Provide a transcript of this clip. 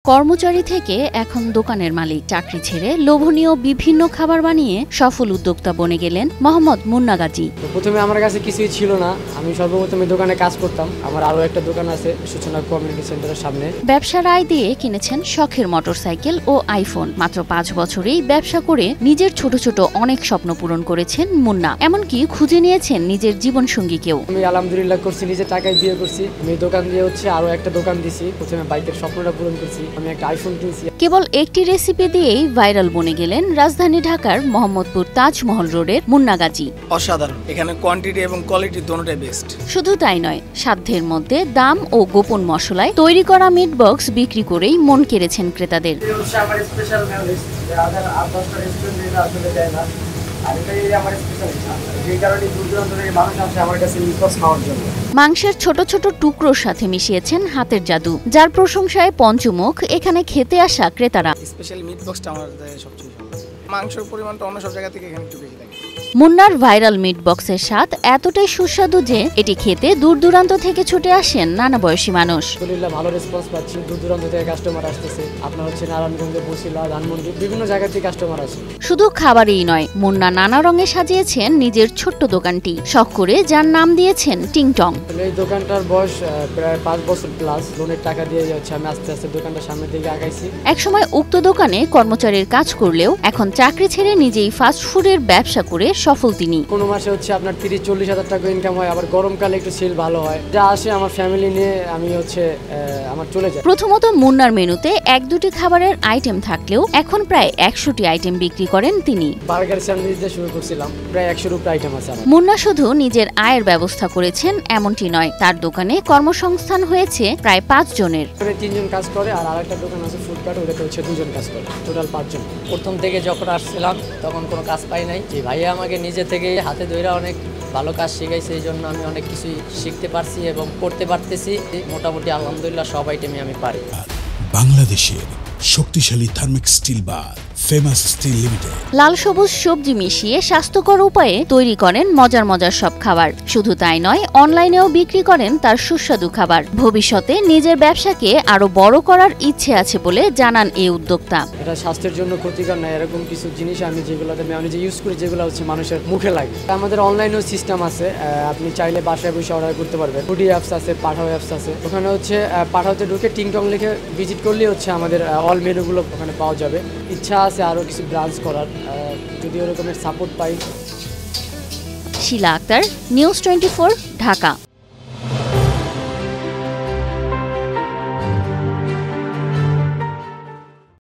কর্মচারী থেকে এখন দোকানের মালিক। চাকরি ছেড়ে লোভনীয় বিভিন্ন খাবার বানিয়ে সফল উদ্যোক্তা বনে গেলেন মোহাম্মদ মুন্না গাজী। প্রথমে আমার কাছে কিছুই ছিল না, আমি সর্বপ্রথমে দোকানে কাজ করতাম। আমার আরো একটা দোকান আছে সূচনা কমিউনিটি সেন্টারের সামনে। ব্যবসার আয় দিয়ে কিনেছেন শখের মোটরসাইকেল ও আইফোন। মাত্র 5 বছরেই ব্যবসা করে নিজের ছোট ছোট অনেক স্বপ্ন পূরণ করেছেন মুন্না। এমনকি খুঁজে নিয়েছেন নিজের জীবনসঙ্গীকেও। আমি আলহামদুলিল্লাহ করছি, নিজের টাকায় বিয়ে করছি। আমি দোকান দিয়ে আরো একটা দোকান দিছি। প্রথমে বাইকের স্বপ্নটা পূরণ করছি, আমি একটা আইফোন কিনছি। কেবল একটি রেসিপি দিয়েই ভাইরাল বনে গেলেন রাজধানী ঢাকার মোহাম্মদপুর তাজমহল রোডের মুন্না গাজী। অসাধারণ, এখানে কোয়ান্টিটি এবং কোয়ালিটি দুটোটাই বেস্ট। শুধু তাই নয়, সাধ্যের মধ্যে দাম ও গোপন মশলায় তৈরি করা মিট বক্স বিক্রি করেই মন কেড়েছেন ক্রেতাদের। মাংসের ছোট ছোট টুকরোর সাথে মিশিয়েছেন হাতের জাদু, যার প্রশংসায় পঞ্চমুখ এখানে খেতে আসা ক্রেতারা। স্পেশাল মিট বক্সটা আমার সবচেয়ে ভালো। মাংসের পরিমাণটা অন্য সব জায়গা থেকে এখানে একটু বেশি থাকে। মুন্নার ভাইরাল মিট বক্সের স্বাদ এতটাই সুস্বাদু যে এটি খেতে দূর দূরান্ত থেকে ছুটে আসেন নানা বয়সী মানুষ। আলহামদুলিল্লাহ ভালো রেসপন্স পাচ্ছি, দূর দূরান্ত থেকে কাস্টমার আসতেছে। আপনার নারায়ণগঞ্জে, বসিলা, ধানমন্ডি, বিভিন্ন জায়গা থেকে কাস্টমার আসে। শুধু খাবারই নয়, মুন্না নানা রঙে সাজিয়েছেন নিজের ছোট্ট দোকানটি, শখ করে যার নাম দিয়েছেন টিংটং। এই দোকানটার বয়স প্রায় 5 বছর প্লাস। লোনের টাকা দিয়ে আমি আস্তে আস্তে দোকানটা সামনের দিকে আগাইছি। একসময় উক্ত দোকানে কর্মচারীর কাজ করলেও এখন চাকরি ছেড়ে নিজেই ফাস্ট ফুডের ব্যবসা করে সফল তিনি। কোনো মাসে আপনার 30-40 হাজার টাকা ইনকাম হয়, আবার গরমকালে একটু সেল ভালো হয়। যা আসে আমার ফ্যামিলি নিয়ে আমি আমার চলে যায়। প্রথমত মুন্নার মেনুতে 1-2টি খাবারের আইটেম থাকলেও এখন প্রায় 100টি আইটেম বিক্রি করেন তিনি। বার্গার স্যান্ডউইচ দিয়ে শুরু করছিলাম, প্রায় 100 উপরে আইটেম আছে আমার। মুন্না শুধু নিজের আয়ের ব্যবস্থা করেছেন এমনটি নয়, তার দোকানে কর্মসংস্থান হয়েছে প্রায় 5 জনের। 3 জন কাজ করে, আর আরেকটা দোকান আছে ফুডকার্ট, ওটাতে 2 জন কাজ করে, টোটাল 5 জন। প্রথম থেকে যখন আসছিলাম তখন কোনো কাজ পাই নাই। যে ভাইয়া আমাকে নিজে থেকে হাতে ধরে অনেক ভালো কাজ শিখাইছে, এই জন্য আমি অনেক কিছুই শিখতে পারছি এবং করতে পারতেছি। মোটামুটি আলহামদুলিল্লাহ সব আইটেমে আমি পারি। বাংলাদেশের শক্তিশালী thermic steel bar famous steel limited লাল সবুজ সবজি মিশিয়ে স্বাস্থ্যকর উপায়ে তৈরি করেন মজার মজার সব খাবার। শুধু তাই নয়, অনলাইনেও বিক্রি করেন তার সুস্বাদু খাবার। ভবিষ্যতে নিজের ব্যবসাকে আরো বড় করার ইচ্ছে আছে বলে জানান এই উদ্যোক্তা। এটা স্বাস্থ্যের জন্য ক্ষতিকর না, এরকম কিছু জিনিস আমি নিজে ইউজ করি, যেগুলো মানুষের মুখে লাগে। আমাদের অনলাইনেও সিস্টেম আছে, আপনি চাইলে বাসায় বসে অর্ডার করতে পারবেন। ফুডি অ্যাপস আছে, পাঠাও অ্যাপস আছে। ওখানে পাঠাওতে ঢুকে টিংটং লিখে ভিজিট করলে আমাদের অল মেনুগুলো ওখানে পাওয়া যাবে। ইচ্ছা আছে আরো কিছু ব্রাঞ্চ করার, যদি ওরকমের সাপোর্ট পাই। শিলা আক্তার, নিউজ 24, ঢাকা।